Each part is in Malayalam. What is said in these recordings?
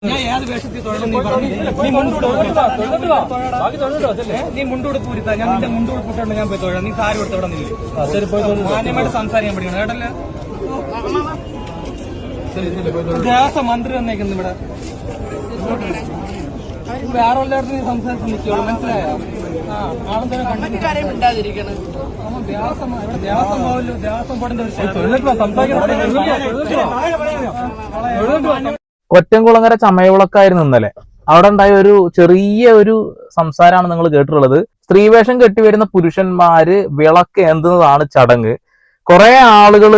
ഞാൻ ഏത് വേഷത്തിൽ തൊഴണം നീ പറഞ്ഞു. നീ മുണ്ടുകൊടുപ്പ് പൂരിത്താ. ഞാൻ നിന്റെ മുണ്ടുകൊടുപ്പ് ഇട്ടുകൊണ്ട് ഞാൻ പോയി തൊഴാം. നീ സാരി കൊടുത്ത് ഇവിടെ നിന്നില്ലേ? മാന്യമായിട്ട് സംസാരിക്കാൻ പഠിക്കണം കേട്ടല്ലേ. ദേവസ്വം മന്ത്രി വന്നേക്കുന്നു ഇവിടെ. വേറെ എല്ലായിടത്തും നീ സംസാരിച്ച് നിൽക്കുള്ളൂ, മനസ്സിലായോ? ദേവസ്വം പോവല്ലോ. ദേവസ്വം പോടേണ്ട ഒരു കൊറ്റംകുളങ്ങര ചമയവിളക്കായിരുന്നു ഇന്നലെ. അവിടെ ഉണ്ടായ ഒരു ചെറിയ ഒരു സംസാരമാണ് നിങ്ങൾ കേട്ടിട്ടുള്ളത്. സ്ത്രീവേഷം കെട്ടിവരുന്ന പുരുഷന്മാര് വിളക്ക് ഏന്തുന്നതാണ് ചടങ്ങ്. കുറെ ആളുകൾ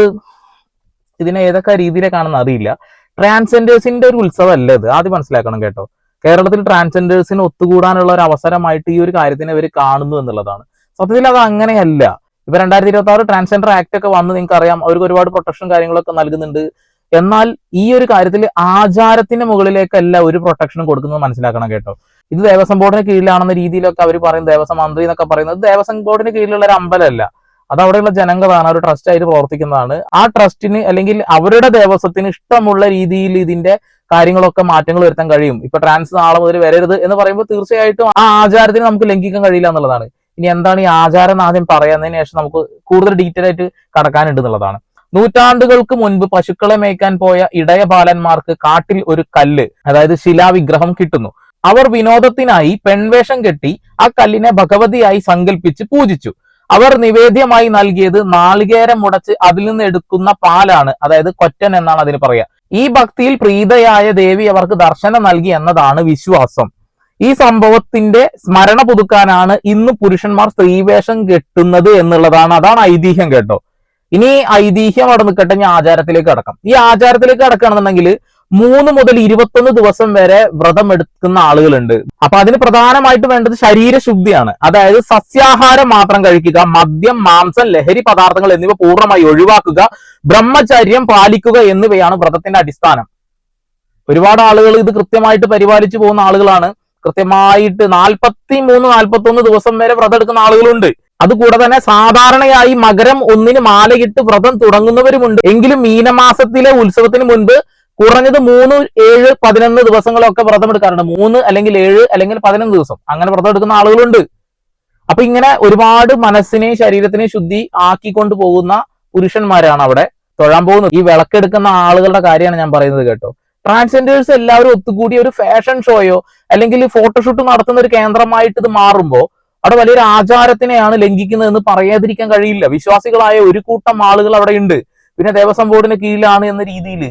ഇതിനെ ഏതൊക്കെ രീതിയിലേക്കാണെന്ന് അറിയില്ല. ട്രാൻസ്ജെൻഡേഴ്സിന്റെ ഒരു ഉത്സവമല്ല ഇത്, ആദ്യം മനസ്സിലാക്കണം കേട്ടോ. കേരളത്തിൽ ട്രാൻസ്ജെൻഡേഴ്സിന് ഒത്തുകൂടാനുള്ള ഒരു അവസരമായിട്ട് ഈ ഒരു കാര്യത്തിനെ ഇവർ കാണുന്നു എന്നുള്ളതാണ്. സത്യത്തിൽ അത് അങ്ങനെയല്ല. ഇപ്പൊ 2026 ട്രാൻസ്ജെൻഡർ ആക്ട് ഒക്കെ വന്ന് നിങ്ങൾക്ക് അറിയാം, അവർക്ക് ഒരുപാട് പ്രൊട്ടക്ഷൻ കാര്യങ്ങളൊക്കെ നൽകുന്നുണ്ട്. എന്നാൽ ഈ ഒരു കാര്യത്തിൽ ആചാരത്തിന്റെ മുകളിലേക്കല്ല ഒരു പ്രൊട്ടക്ഷനും കൊടുക്കുന്നത് മനസ്സിലാക്കണം കേട്ടോ. ഇത് ദേവസ്വം ബോർഡിന് കീഴിലാണെന്ന രീതിയിലൊക്കെ അവർ പറയും, ദേവസ്വം മന്ത്രി എന്നൊക്കെ പറയുന്നത് ദേവസ്വം ബോർഡിന് കീഴിലുള്ള ഒരു അമ്പലമല്ല, അത് അവിടെയുള്ള ജനങ്ങളാണ്, ഒരു ട്രസ്റ്റ് ആയിട്ട് പ്രവർത്തിക്കുന്നതാണ്. ആ ട്രസ്റ്റിന് അല്ലെങ്കിൽ അവരുടെ ദേവസ്വത്തിന് ഇഷ്ടമുള്ള രീതിയിൽ ഇതിന്റെ കാര്യങ്ങളൊക്കെ മാറ്റങ്ങൾ വരുത്താൻ കഴിയും. ഇപ്പൊ ട്രാൻസ് നാളെ മുതൽ വരരുത് എന്ന് പറയുമ്പോൾ തീർച്ചയായിട്ടും ആ ആചാരത്തിന് നമുക്ക് ലംഘിക്കാൻ കഴിയില്ല എന്നുള്ളതാണ്. ഇനി എന്താണ് ഈ ആചാരം എന്ന് ആദ്യം പറയാന്നതിന് ശേഷം നമുക്ക് കൂടുതൽ ഡീറ്റെയിൽ ആയിട്ട് കടക്കാനുണ്ട് എന്നുള്ളതാണ്. നൂറ്റാണ്ടുകൾക്ക് മുൻപ് പശുക്കളെ മേയ്ക്കാൻ പോയ ഇടയബാലന്മാർക്ക് കാട്ടിൽ ഒരു കല്ല്, അതായത് ശിലാവിഗ്രഹം കിട്ടുന്നു. അവർ വിനോദത്തിനായി പെൺവേഷം കെട്ടി ആ കല്ലിനെ ഭഗവതിയായി സങ്കല്പിച്ച് പൂജിച്ചു. അവർ നിവേദ്യമായി നൽകിയത് നാളികേരം മുടച്ച് അതിൽ നിന്ന് എടുക്കുന്ന പാലാണ്, അതായത് കൊറ്റൻ എന്നാണ് അതിന് പറയാ. ഈ ഭക്തിയിൽ പ്രീതയായ ദേവി അവർക്ക് ദർശനം നൽകി എന്നതാണ് വിശ്വാസം. ഈ സംഭവത്തിന്റെ സ്മരണ പുതുക്കാനാണ് ഇന്ന് പുരുഷന്മാർ സ്ത്രീവേഷം കെട്ടുന്നത് എന്നുള്ളതാണ്, അതാണ് ഐതിഹ്യം കേട്ടോ. ഇനി ഐതിഹ്യം അവിടെ നിൽക്കട്ടെ, ഞാൻ ആചാരത്തിലേക്ക് കടക്കാം. ഈ ആചാരത്തിലേക്ക് കടക്കുകയാണെന്നുണ്ടെങ്കിൽ 3 മുതൽ 21 ദിവസം വരെ വ്രതം എടുക്കുന്ന ആളുകളുണ്ട്. അപ്പൊ അതിന് പ്രധാനമായിട്ട് വേണ്ടത് ശരീരശുദ്ധിയാണ്. അതായത് സസ്യാഹാരം മാത്രം കഴിക്കുക, മദ്യം, മാംസം, ലഹരി പദാർത്ഥങ്ങൾ എന്നിവ പൂർണ്ണമായി ഒഴിവാക്കുക, ബ്രഹ്മചര്യം പാലിക്കുക എന്നിവയാണ് വ്രതത്തിന്റെ അടിസ്ഥാനം. ഒരുപാട് ആളുകൾ ഇത് കൃത്യമായിട്ട് പരിപാലിച്ചു പോകുന്ന ആളുകളാണ്. കൃത്യമായിട്ട് 43-41 ദിവസം വരെ വ്രതം എടുക്കുന്ന ആളുകളുണ്ട്. അതുകൂടെ തന്നെ സാധാരണയായി മകരം 1 മാലയിട്ട് വ്രതം തുടങ്ങുന്നവരുമുണ്ട്. എങ്കിലും മീനമാസത്തിലെ ഉത്സവത്തിന് മുൻപ് കുറഞ്ഞത് 3, 7, 11 ദിവസങ്ങളൊക്കെ വ്രതം എടുക്കാറുണ്ട്. 3 അല്ലെങ്കിൽ 7 അല്ലെങ്കിൽ 11 ദിവസം അങ്ങനെ വ്രതം എടുക്കുന്ന ആളുകളുണ്ട്. അപ്പൊ ഇങ്ങനെ ഒരുപാട് മനസ്സിനെയും ശരീരത്തിനെയും ശുദ്ധി ആക്കിക്കൊണ്ട് പോകുന്ന പുരുഷന്മാരാണ് അവിടെ തൊഴാൻ പോകുന്നത്. ഈ വിളക്കെടുക്കുന്ന ആളുകളുടെ കാര്യമാണ് ഞാൻ പറയുന്നത് കേട്ടോ. ട്രാൻസ്ജെൻഡേഴ്സ് എല്ലാവരും ഒത്തുകൂടി ഒരു ഫാഷൻ ഷോയോ അല്ലെങ്കിൽ ഫോട്ടോഷൂട്ട് നടത്തുന്ന ഒരു കേന്ദ്രമായിട്ട് ഇത് മാറുമ്പോൾ അവിടെ വലിയൊരു ആചാരത്തിനെയാണ് ലംഘിക്കുന്നതെന്ന് പറയാതിരിക്കാൻ കഴിയില്ല. വിശ്വാസികളായ ഒരു കൂട്ടം ആളുകൾ അവിടെ ഉണ്ട്. പിന്നെ ദേവസ്വം ബോർഡിന് കീഴിലാണ് എന്ന രീതിയിൽ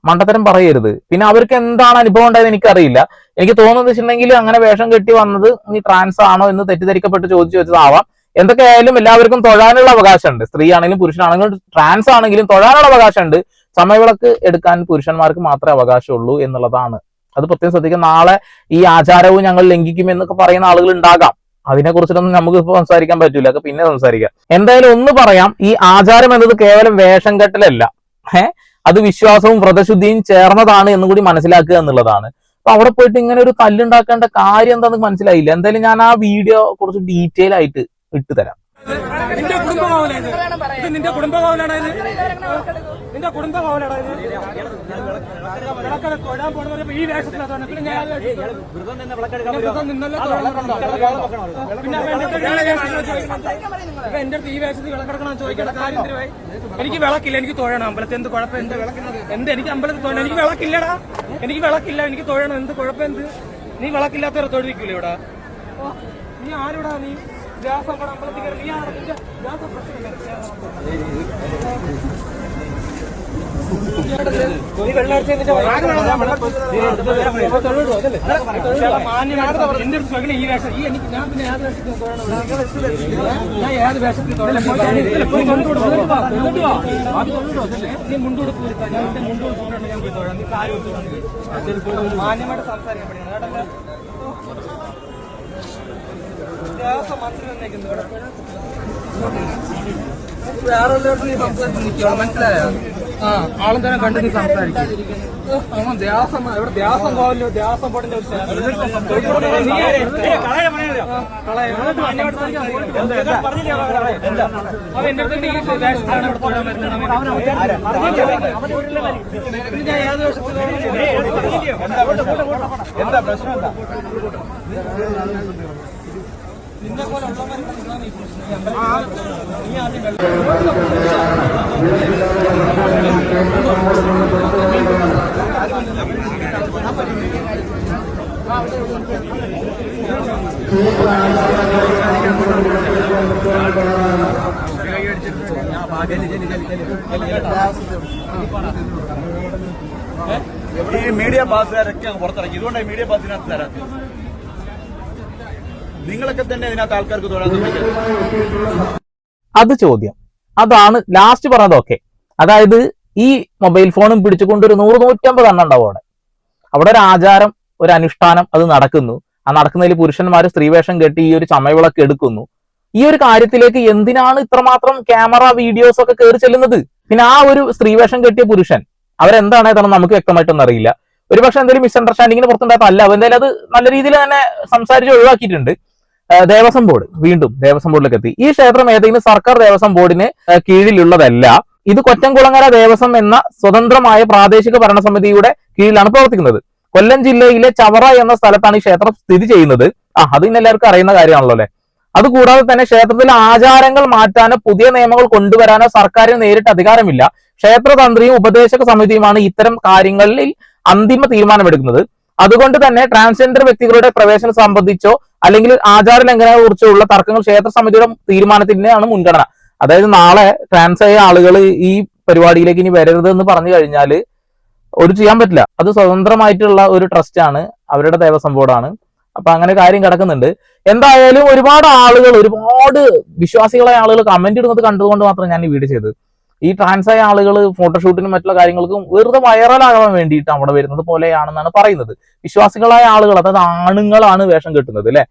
മണ്ടത്തരം പറയരുത്. പിന്നെ അവർക്ക് എന്താണ് അനുഭവം ഉണ്ടായത് എനിക്കറിയില്ല. എനിക്ക് തോന്നുന്നത് വെച്ചിട്ടുണ്ടെങ്കിൽ അങ്ങനെ വേഷം കെട്ടി വന്നത് നീ ട്രാൻസ് ആണോ എന്ന് തെറ്റിദ്ധരിക്കപ്പെട്ട് ചോദിച്ചു വെച്ചതാവാം. എന്തൊക്കെയായാലും എല്ലാവർക്കും തൊഴാനുള്ള അവകാശമുണ്ട്. സ്ത്രീ ആണെങ്കിലും പുരുഷനാണെങ്കിലും ട്രാൻസ് ആണെങ്കിലും തൊഴാനുള്ള അവകാശമുണ്ട്. സമയവിളക്ക് എടുക്കാൻ പുരുഷന്മാർക്ക് മാത്രമേ അവകാശമുള്ളൂ എന്നുള്ളതാണ്. അത് പ്രത്യേകം ശ്രദ്ധിക്കുക. നാളെ ഈ ആചാരവും ഞങ്ങൾ ലംഘിക്കും എന്നൊക്കെ പറയുന്ന ആളുകൾ ഉണ്ടാകാം. അതിനെ കുറിച്ചിട്ടൊന്നും നമുക്ക് ഇപ്പൊ സംസാരിക്കാൻ പറ്റൂല, ഒക്കെ പിന്നെ സംസാരിക്കാം. എന്തായാലും ഒന്ന് പറയാം, ഈ ആചാരം എന്നത് കേവലം വേഷം കെട്ടലല്ല, അത് വിശ്വാസവും വ്രതശുദ്ധിയും ചേർന്നതാണ് എന്ന് കൂടി മനസ്സിലാക്കുക എന്നുള്ളതാണ്. അപ്പൊ അവിടെ പോയിട്ട് ഇങ്ങനെ ഒരു തല്ലുണ്ടാക്കേണ്ട കാര്യം എന്താണെന്ന് മനസ്സിലായില്ല. എന്തായാലും ഞാൻ ആ വീഡിയോ കുറച്ച് ഡീറ്റെയിൽ ആയിട്ട് ഇട്ടുതരാം. നിന്റെ കുടുംബഭവനാണ്, നിന്റെ കുടുംബഭവനാണ്, നിന്റെ കുടുംബഭവനാണ്. വിളക്കൊക്കെ തൊഴാൻ പോണവരെ ഈ വേഷത്തിലാണ്. പിന്നെ ഞാൻ പിന്നെ എന്റെ അടുത്ത് ഈ വേഷത്തിൽ വിളക്കെടുക്കണം ചോദിക്കേണ്ട കാര്യം എന്തിനായി? എനിക്ക് വിളക്കില്ല, എനിക്ക് തൊഴണം. അമ്പലത്തിൽ എന്ത് കുഴപ്പം? എന്ത് എനിക്ക് അമ്പലത്തിൽ തൊഴണം? എനിക്ക് വിളക്കില്ലടാ, എനിക്ക് വിളക്കില്ല, എനിക്ക് തൊഴണം. എന്ത് കുഴപ്പം? എന്ത് നീ വിളക്കില്ലാത്തവരെ തൊഴിക്കൂല ഇവിടെ? നീ ആരോടാ? നീ ദേവസ്വം അമ്പലത്തിൽ കയറി നീ ആണ് നിന്റെ ദേവസ്വം പ്രശ്നമില്ല. ഈ വേഷം ഈ എനിക്ക് ഞാൻ പിന്നെ ഏത് വേഷത്തിൽ ഞാൻ ഏത് വേഷത്തിൽ നീ മുണ്ടുകൊടുപ്പ് വരുത്താൻ ഞാൻ എന്റെ മുണ്ടുകൊടുപ്പിട്ടുണ്ട്. ഞാൻ പോയി തൊഴാം. നീ കാര്യം മാന്യമായിട്ട് സംസാരിക്കാൻ പഠിക്കണം കേട്ടല്ലേ. ദേവസ്വം മന്ത്രി വന്നേക്കുന്നു ഇവിടെ. മനസ്സിലായോ? ആ ആളും തന്നെ കണ്ടു നീ സംസാരിക്കും. ദ്യാസം ഇവിടെ ദ്യാസം പോകല്ലോ, ദ്യാസം പോട്ടിന്റെ ഒരു എന്താ പ്രശ്നം? എന്താ നിന്നെ പോലെ ഈ മീഡിയ പാസുകാരൊക്കെ പുറത്തിറക്കി. ഇതുകൊണ്ടാണ് മീഡിയ പാസിനകത്ത് തരാത്തത്. നിങ്ങളൊക്കെ തന്നെ ഇതിനകത്ത് ആൾക്കാർക്ക് തൊഴാൻ ശ്രമിക്കുന്നത്. അത് ചോദ്യം. അതാണ് ലാസ്റ്റ് പറഞ്ഞതൊക്കെ. അതായത് ഈ മൊബൈൽ ഫോണും പിടിച്ചുകൊണ്ട് ഒരു 100-150 എണ്ണം ഉണ്ടാവും അവിടെ. അവിടെ ഒരു ആചാരം, ഒരു അനുഷ്ഠാനം അത് നടക്കുന്നു. ആ നടക്കുന്നതിൽ പുരുഷന്മാർ സ്ത്രീവേഷം കെട്ടി ഈ ഒരു ചമയവിളക്ക് എടുക്കുന്നു. ഈ ഒരു കാര്യത്തിലേക്ക് എന്തിനാണ് ഇത്രമാത്രം ക്യാമറ വീഡിയോസ് ഒക്കെ കയറി ചെല്ലുന്നത്? പിന്നെ ആ ഒരു സ്ത്രീവേഷം കെട്ടിയ പുരുഷൻ അവരെന്താണ് ഏതാണ് നമുക്ക് വ്യക്തമായിട്ടൊന്നും അറിയില്ല. ഒരുപക്ഷെ എന്തെങ്കിലും മിസ്അണ്ടർസ്റ്റാൻഡിങ്ങിന് പുറത്തുണ്ടാകത്തല്ല, എന്തായാലും അത് നല്ല രീതിയിൽ തന്നെ സംസാരിച്ച് ഒഴിവാക്കിയിട്ടുണ്ട്. ദേവസ്വം ബോർഡ് വീണ്ടും ദേവസ്വം ബോർഡിലേക്ക് എത്തി. ഈ ക്ഷേത്രം ഏതെങ്കിലും സർക്കാർ ദേവസ്വം ബോർഡിന് കീഴിലുള്ളതല്ല. ഇത് കൊറ്റംകുളങ്ങര ദേവസ്വം എന്ന സ്വതന്ത്രമായ പ്രാദേശിക ഭരണസമിതിയുടെ കീഴിലാണ് പ്രവർത്തിക്കുന്നത്. കൊല്ലം ജില്ലയിലെ ചവറ എന്ന സ്ഥലത്താണ് ഈ ക്ഷേത്രം സ്ഥിതി ചെയ്യുന്നത്. അത് ഇന്ന് എല്ലാവർക്കും അറിയുന്ന കാര്യമാണല്ലോ അല്ലെ. അതുകൂടാതെ തന്നെ ക്ഷേത്രത്തിലെ ആചാരങ്ങൾ മാറ്റാനോ പുതിയ നിയമങ്ങൾ കൊണ്ടുവരാനോ സർക്കാരിന് നേരിട്ട് അധികാരമില്ല. ക്ഷേത്രതന്ത്രിയും ഉപദേശക സമിതിയുമാണ് ഇത്തരം കാര്യങ്ങളിൽ അന്തിമ തീരുമാനമെടുക്കുന്നത്. അതുകൊണ്ട് തന്നെ ട്രാൻസ്ജെൻഡർ വ്യക്തികളുടെ പ്രവേശനം സംബന്ധിച്ചോ അല്ലെങ്കിൽ ആചാര ലംഘനങ്ങളെ കുറിച്ചുള്ള തർക്കങ്ങൾ ക്ഷേത്ര സമിതിയുടെ തീരുമാനത്തിനാണ് മുൻഗണന. അതായത് നാളെ ട്രാൻസ് ആയ ആളുകൾ ഈ പരിപാടിയിലേക്ക് ഇനി വരരുത് എന്ന് പറഞ്ഞു കഴിഞ്ഞാൽ ഒരു ചെയ്യാൻ പറ്റില്ല. അത് സ്വതന്ത്രമായിട്ടുള്ള ഒരു ട്രസ്റ്റ് ആണ്, അവരുടെ ദേവസ്വം ബോർഡാണ്. അപ്പൊ അങ്ങനെ കാര്യം കിടക്കുന്നുണ്ട്. എന്തായാലും ഒരുപാട് ആളുകൾ, ഒരുപാട് വിശ്വാസികളായ ആളുകൾ കമന്റ് ഇടുന്നത് കണ്ടുകൊണ്ട് മാത്രം ഞാൻ ഈ വീഡിയോ ചെയ്തത്. ഈ ട്രാൻസായ ആളുകൾ ഫോട്ടോഷൂട്ടിനും മറ്റുള്ള കാര്യങ്ങൾക്കും വെറുതെ വൈറലാകാൻ വേണ്ടിയിട്ട് അവിടെ വരുന്നത് പോലെയാണെന്നാണ് പറയുന്നത്. വിശ്വാസികളായ ആളുകൾ, അതായത് ആണുങ്ങളാണ് വേഷം കെട്ടുന്നത് അല്ലെ.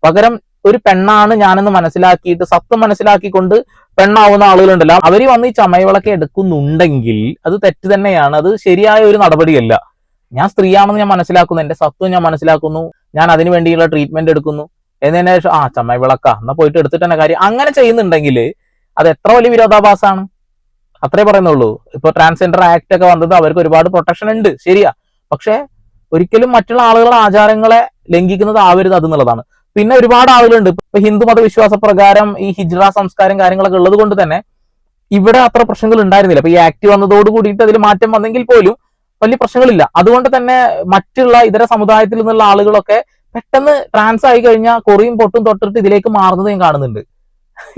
പകരം ഒരു പെണ്ണാണ് ഞാനെന്ന് മനസ്സിലാക്കിയിട്ട് സത്യം മനസ്സിലാക്കിക്കൊണ്ട് പെണ്ണാവുന്ന ആളുകളുണ്ടല്ലോ, അവര് വന്ന് ഈ ചമയവിളക്ക് എടുക്കുന്നുണ്ടെങ്കിൽ അത് തെറ്റ് തന്നെയാണ്. അത് ശരിയായ ഒരു നടപടിയല്ല. ഞാൻ സ്ത്രീയാണെന്ന് ഞാൻ മനസ്സിലാക്കുന്നു, എന്റെ സത്വം ഞാൻ മനസ്സിലാക്കുന്നു, ഞാൻ അതിനു വേണ്ടിയുള്ള ട്രീറ്റ്മെന്റ് എടുക്കുന്നു, എന്നതിന് ശേഷം ചമയവിളക്ക എന്നാ പോയിട്ട് എടുത്തിട്ട് തന്നെ കാര്യം. അങ്ങനെ ചെയ്യുന്നുണ്ടെങ്കിൽ അത് എത്ര വലിയ വിരോധാഭാസമാണ്. അത്രേ പറയുന്നുള്ളൂ. ഇപ്പൊ ട്രാൻസ്ജെൻഡർ ആക്ട് ഒക്കെ വന്നത് അവർക്ക് ഒരുപാട് പ്രൊട്ടക്ഷൻ ഉണ്ട്, ശരിയാ. പക്ഷെ ഒരിക്കലും മറ്റുള്ള ആളുകളുടെ ആചാരങ്ങളെ ലംഘിക്കുന്നത് ആവരുത് അതെന്നുള്ളതാണ്. പിന്നെ ഒരുപാട് ആളുകളുണ്ട് ഇപ്പൊ ഹിന്ദു മതവിശ്വാസ പ്രകാരം ഈ ഹിജ്റ സംസ്കാരം കാര്യങ്ങളൊക്കെ ഉള്ളത് കൊണ്ട് തന്നെ ഇവിടെ അത്ര പ്രശ്നങ്ങൾ ഉണ്ടായിരുന്നില്ല. അപ്പൊ ഈ ആക്ട് വന്നതോട് കൂടിയിട്ട് അതിൽ മാറ്റം വന്നെങ്കിൽ പോലും വലിയ പ്രശ്നങ്ങളില്ല. അതുകൊണ്ട് തന്നെ മറ്റുള്ള ഇതര സമുദായത്തിൽ നിന്നുള്ള ആളുകളൊക്കെ പെട്ടെന്ന് ട്രാൻസ് ആയി കഴിഞ്ഞാൽ കൊറിയും പൊട്ടും തൊട്ടിട്ട് ഇതിലേക്ക് മാറുന്നത് ഞാൻ കാണുന്നുണ്ട്.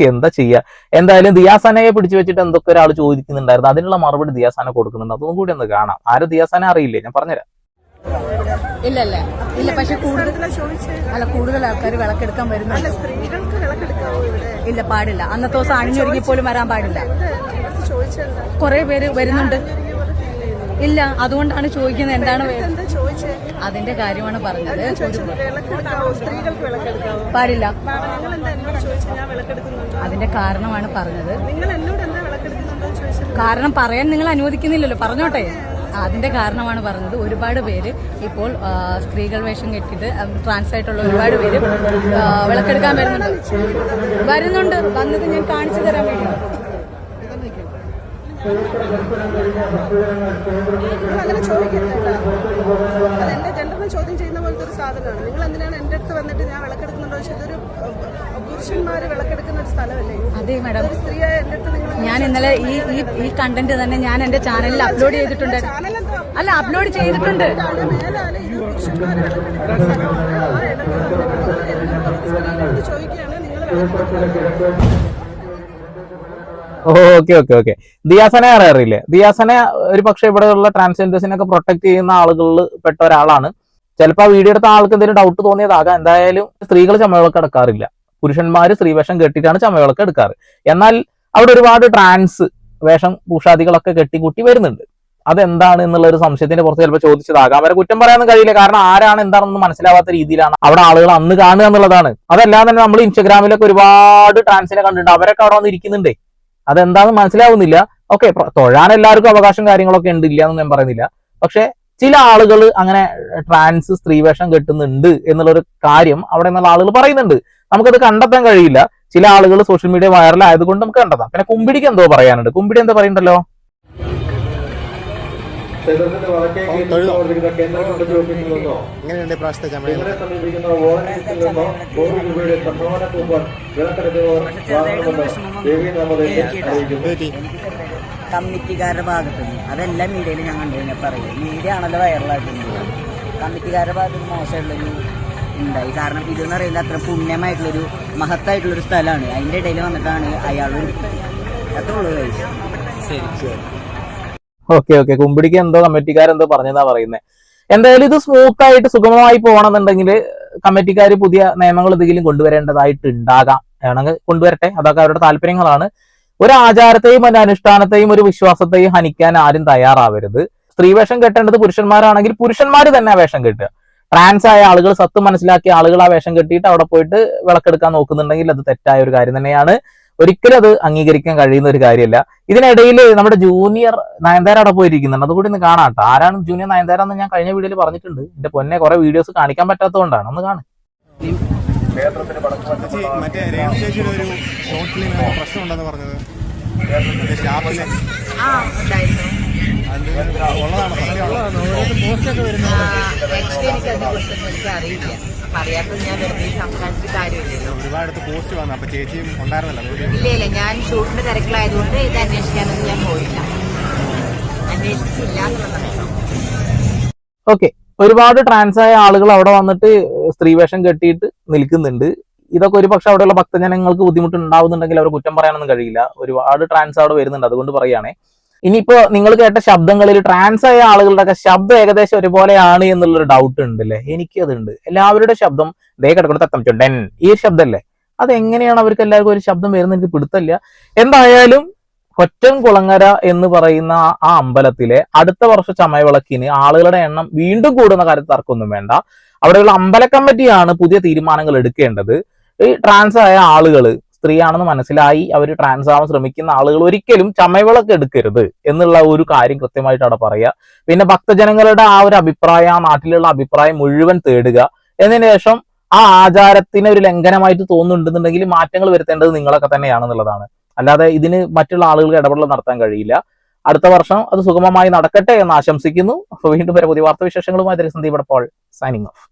എന്താ ചെയ്യാ. എന്തായാലും ദിയാസനയെ പിടിച്ചു വെച്ചിട്ട് എന്തൊക്കെ ഒരാൾ ചോദിക്കുന്നുണ്ടായിരുന്നു, അതിനുള്ള മറുപടി ദിയാസന കൊടുക്കുന്നുണ്ട്. അതൊന്നും കൂടി ഒന്ന് കാണാം. ആരും ദിയാസന അറിയില്ലേ, ഞാൻ പറഞ്ഞുതരാം. ഇല്ല പക്ഷെ കൂടുതൽ ആൾക്കാർ വിളക്കെടുക്കാൻ വരുന്നുണ്ട്. ഇല്ല, പാടില്ല. അന്നത്തെ ദിവസം അണിഞ്ഞൊരുങ്ങി പോലും വരാൻ പാടില്ല. കുറെ പേര് വരുന്നുണ്ട്. ഇല്ല, അതുകൊണ്ടാണ് ചോദിക്കുന്നത്. എന്താണ് അതിന്റെ കാര്യമാണ് പറഞ്ഞത്. പാടില്ല, അതിന്റെ കാരണമാണ് പറഞ്ഞത്. കാരണം പറയാൻ നിങ്ങൾ അനുവദിക്കുന്നില്ലല്ലോ, പറഞ്ഞോട്ടെ. അതിന്റെ കാരണമാണ് പറഞ്ഞത്. ഒരുപാട് പേര് ഇപ്പോൾ സ്ത്രീകൾ വേഷം കെട്ടിയിട്ട് ട്രാൻസ് ആയിട്ടുള്ള ഒരുപാട് പേര് വിളക്കെടുക്കാൻ വരുന്നുണ്ട്. വന്നത് ഞാൻ കാണിച്ചു തരാൻ വേണ്ടി. അങ്ങനെ ചോദിക്കരുത്. അത് എന്റെ ജെൻഡറിനെ ചോദ്യം ചെയ്യുന്ന പോലത്തെ ഒരു സാധനമാണ്. നിങ്ങൾ എന്തിനാണ് എന്റെ അടുത്ത് വന്നിട്ട് ഞാൻ വിളക്കെടുക്കുന്നുണ്ടോ ചോദിച്ചാൽ ഇതൊരു പുരുഷന്മാര് വിളക്കെടുക്കുന്ന ഒരു സ്ഥലമല്ലേ? അതെ മാഡം. ഒരു സ്ത്രീയായ എന്റെ അടുത്ത് നിങ്ങൾ ഞാൻ ഇന്നലെ ഈ കണ്ടന്റ് തന്നെ ഞാൻ എന്റെ ചാനലിൽ അപ്ലോഡ് ചെയ്തിട്ടുണ്ട്. അല്ല, അപ്ലോഡ് ചെയ്തിട്ടുണ്ട്. മേലാണ് ഇത് പുരുഷന്മാര് വിളക്കെടുക്കുന്ന സ്ഥലമാണ്. ആ ഇടത്ത് ചോദിക്കുകയാണ് നിങ്ങൾ ഓക്കെ. ദിയാസനെ അറിയില്ലേ? ദിയാസനെ ഒരു പക്ഷെ ഇവിടെയുള്ള ട്രാൻസ്ജെൻഡേഴ്സിനൊക്കെ പ്രൊട്ടക്ട് ചെയ്യുന്ന ആളുകളിൽ പെട്ട ഒരാളാണ്. ചിലപ്പോൾ ആ വീഡിയോ എടുത്ത ആൾക്ക് എന്തെങ്കിലും ഡൗട്ട് തോന്നിയതാകാം. എന്തായാലും സ്ത്രീകൾ ചമയവിളക്ക് എടുക്കാറില്ല. പുരുഷന്മാര് സ്ത്രീവേഷം കെട്ടിയിട്ടാണ് ചമയവിളക്ക് എടുക്കാറ്. എന്നാൽ അവിടെ ഒരുപാട് ട്രാൻസ് വേഷം ഭൂഷാദികളൊക്കെ കെട്ടിക്കൂട്ടി വരുന്നുണ്ട്. അതെന്താണ് എന്നുള്ള ഒരു സംശയത്തിന്റെ പുറത്ത് ചിലപ്പോൾ ചോദിച്ചതാകാം. അവരെ കുറ്റം പറയാനൊന്നും കഴിയില്ല. കാരണം ആരാണ് എന്താണെന്ന് മനസ്സിലാവാത്ത രീതിയിലാണ് അവിടെ ആളുകൾ അന്ന് കാണുക എന്നുള്ളതാണ്. അതെല്ലാം തന്നെ നമ്മൾ ഇൻസ്റ്റഗ്രാമിലൊക്കെ ഒരുപാട് ട്രാൻസിനെ കണ്ടിട്ടുണ്ട്. അവരൊക്കെ അവിടെ വന്ന് ഇരിക്കുന്നുണ്ടേ. അതെന്താണെന്ന് മനസ്സിലാവുന്നില്ല. ഓക്കെ, തൊഴാൻ എല്ലാവർക്കും അവകാശം കാര്യങ്ങളൊക്കെ ഉണ്ട്, ഇല്ല എന്നൊന്നും ഞാൻ പറയുന്നില്ല. പക്ഷെ ചില ആളുകൾ അങ്ങനെ ട്രാൻസ് സ്ത്രീവേഷം കെട്ടുന്നുണ്ട് എന്നുള്ളൊരു കാര്യം അവിടെ നിന്നുള്ള ആളുകൾ പറയുന്നുണ്ട്. നമുക്കത് കണ്ടെത്താൻ കഴിയില്ല. ചില ആളുകൾ സോഷ്യൽ മീഡിയ വൈറൽ ആയതുകൊണ്ട് നമുക്ക് കണ്ടെത്താം. പിന്നെ കുമ്പിടിക്ക് എന്തോ പറയാനുണ്ട്. കുമ്പിടി എന്താ പറയണ്ടല്ലോ? എങ്ങനെയുണ്ട് പ്രാവശ്യത്തെ ചമയം? കമ്മിറ്റിക്കാരുടെ ഭാഗത്ത് നിന്ന് അതെല്ലാം മീഡിയയിൽ ഞാൻ കണ്ടു പറയും. മീഡിയ ആണല്ലോ വൈറലാക്കുന്നത്. കമ്മിറ്റിക്കാരുടെ ഭാഗത്ത് നിന്ന് മോശമായിട്ടുള്ളൊരു ഉണ്ടായി. കാരണം ഇതെന്ന് പറയുന്നത് അത്ര പുണ്യമായിട്ടുള്ളൊരു മഹത്തായിട്ടുള്ളൊരു സ്ഥലമാണ്. അതിൻ്റെ ഇടയിൽ വന്നിട്ടാണ് അയാൾ അത്ര ഉള്ളു കഴിച്ചത്. ശരി. ഓക്കെ, കുമ്പിടിക്ക് എന്തോ കമ്മിറ്റിക്കാരെന്തോ പറഞ്ഞതാ പറയുന്നത്. എന്തായാലും ഇത് സ്മൂത്ത് ആയിട്ട് സുഗമമായി പോകണമെന്നുണ്ടെങ്കിൽ കമ്മിറ്റിക്കാർ പുതിയ നിയമങ്ങൾ എന്തെങ്കിലും കൊണ്ടുവരേണ്ടതായിട്ടുണ്ടാകാം. വേണമെങ്കിൽ കൊണ്ടുവരട്ടെ, അതൊക്കെ അവരുടെ താല്പര്യങ്ങളാണ്. ഒരു ആചാരത്തെയും ഒരു അനുഷ്ഠാനത്തെയും ഒരു വിശ്വാസത്തെയും ഹനിക്കാൻ ആരും തയ്യാറാവരുത്. സ്ത്രീവേഷം കെട്ടേണ്ടത് പുരുഷന്മാരാണെങ്കിൽ പുരുഷന്മാർ തന്നെ ആ വേഷം കെട്ടുക. ട്രാൻസ് ആയ ആളുകൾ, സത്ത് മനസ്സിലാക്കിയ ആളുകൾ ആ വേഷം കെട്ടിയിട്ട് അവിടെ പോയിട്ട് വിളക്കെടുക്കാൻ നോക്കുന്നുണ്ടെങ്കിൽ അത് തെറ്റായ ഒരു കാര്യം തന്നെയാണ്. ഒരിക്കലും അത് അംഗീകരിക്കാൻ കഴിയുന്ന ഒരു കാര്യമല്ല. ഇതിനിടയിൽ നമ്മുടെ ജൂനിയർ നയൻതാര അവിടെ പോയിരിക്കുന്നുണ്ട്. അതുകൂടി ഒന്ന് കാണാട്ടോ. ആരാണ് ജൂനിയർ നയൻതാര എന്ന് ഞാൻ കഴിഞ്ഞ വീഡിയോയിൽ പറഞ്ഞിട്ടുണ്ട്. എന്റെ പൊന്നെ, കുറെ വീഡിയോസ് കാണിക്കാൻ പറ്റാത്തതുകൊണ്ടാണ്. ഒന്ന് കാണാം. മറ്റേ രേണു ചേച്ചിയുടെ ഒരു ഷോർട്ട് ഫിലിം പ്രശ്നം ഉണ്ടെന്ന് പറഞ്ഞത് ഷാപ്പിലെ ഉള്ളതാണ്. ഒരുപാട് പോസ്റ്റ് വന്നു. അപ്പൊ ചേച്ചിയും ഉണ്ടായിരുന്നല്ലോ? ഇല്ല, ഞാൻ ഷൂട്ടിന്റെ തിരക്കിലായതുകൊണ്ട് ഇത് അന്വേഷിക്കാനൊന്നും ഞാൻ പോയില്ല, അന്വേഷിച്ചില്ല. ഓക്കെ, ഒരുപാട് ട്രാൻസ് ആയ ആളുകൾ അവിടെ വന്നിട്ട് സ്ത്രീവേഷം കെട്ടിയിട്ട് നിൽക്കുന്നുണ്ട്. ഇതൊക്കെ ഒരു പക്ഷെ അവിടെയുള്ള ഭക്തജനങ്ങൾക്ക് ബുദ്ധിമുട്ടുണ്ടാവുന്നുണ്ടെങ്കിൽ അവർ കുറ്റം പറയാനൊന്നും കഴിയില്ല. ഒരുപാട് ട്രാൻസ് അവിടെ വരുന്നുണ്ട്, അതുകൊണ്ട് പറയുകയാണേ. ഇനിയിപ്പോ നിങ്ങൾ കേട്ട ശബ്ദങ്ങളിൽ ട്രാൻസ് ആയ ആളുകളുടെ ഒക്കെ ശബ്ദം ഏകദേശം ഒരുപോലെയാണ് എന്നുള്ളൊരു ഡൗട്ട് ഉണ്ടല്ലേ? എനിക്കതുണ്ട്. എല്ലാവരുടെ ശബ്ദം ദേ കിടക്കുന്ന തത്തം ചുണ്ടൻ ഈ ശബ്ദമല്ലേ? അതെങ്ങനെയാണ് അവർക്ക് എല്ലാവർക്കും ഒരു ശബ്ദം വരുന്നത് എനിക്ക് പിടുത്തല്ല. എന്തായാലും കൊറ്റംകുളങ്ങര എന്ന് പറയുന്ന ആ അമ്പലത്തിലെ അടുത്ത വർഷ ചമയവിളക്കിന് ആളുകളുടെ എണ്ണം വീണ്ടും കൂടുന്ന കാര്യത്തിൽ തർക്കമൊന്നും വേണ്ട. അവിടെയുള്ള അമ്പല കമ്മിറ്റിയാണ് പുതിയ തീരുമാനങ്ങൾ എടുക്കേണ്ടത്. ഈ ട്രാൻസ് ആയ ആളുകൾ സ്ത്രീയാണെന്ന് മനസ്സിലായി അവർ ട്രാൻസ് ആവാൻ ശ്രമിക്കുന്ന ആളുകൾ ഒരിക്കലും ചമയവിളക്ക് എടുക്കരുത് എന്നുള്ള ഒരു കാര്യം കൃത്യമായിട്ട് അവിടെ പറയുക. പിന്നെ ഭക്തജനങ്ങളുടെ ആ ഒരു അഭിപ്രായം, ആ നാട്ടിലുള്ള അഭിപ്രായം മുഴുവൻ തേടുക. എന്നതിന് ശേഷം ആ ആചാരത്തിന് ഒരു ലംഘനമായിട്ട് തോന്നുന്നുണ്ടെന്നുണ്ടെങ്കിൽ മാറ്റങ്ങൾ വരുത്തേണ്ടത് നിങ്ങളൊക്കെ തന്നെയാണെന്നുള്ളതാണ്. അല്ലാതെ ഇതിന് മറ്റുള്ള ആളുകൾക്ക് ഇടപെടൽ നടത്താൻ കഴിയില്ല. അടുത്ത വർഷം അത് സുഗമമായി നടക്കട്ടെ എന്ന് ആശംസിക്കുന്നു. വീണ്ടും വരെ പുതിയ വാർത്താവിശേഷങ്ങളുമായി സന്ദീപ് പോൾ സൈനിങ് ഓഫ്.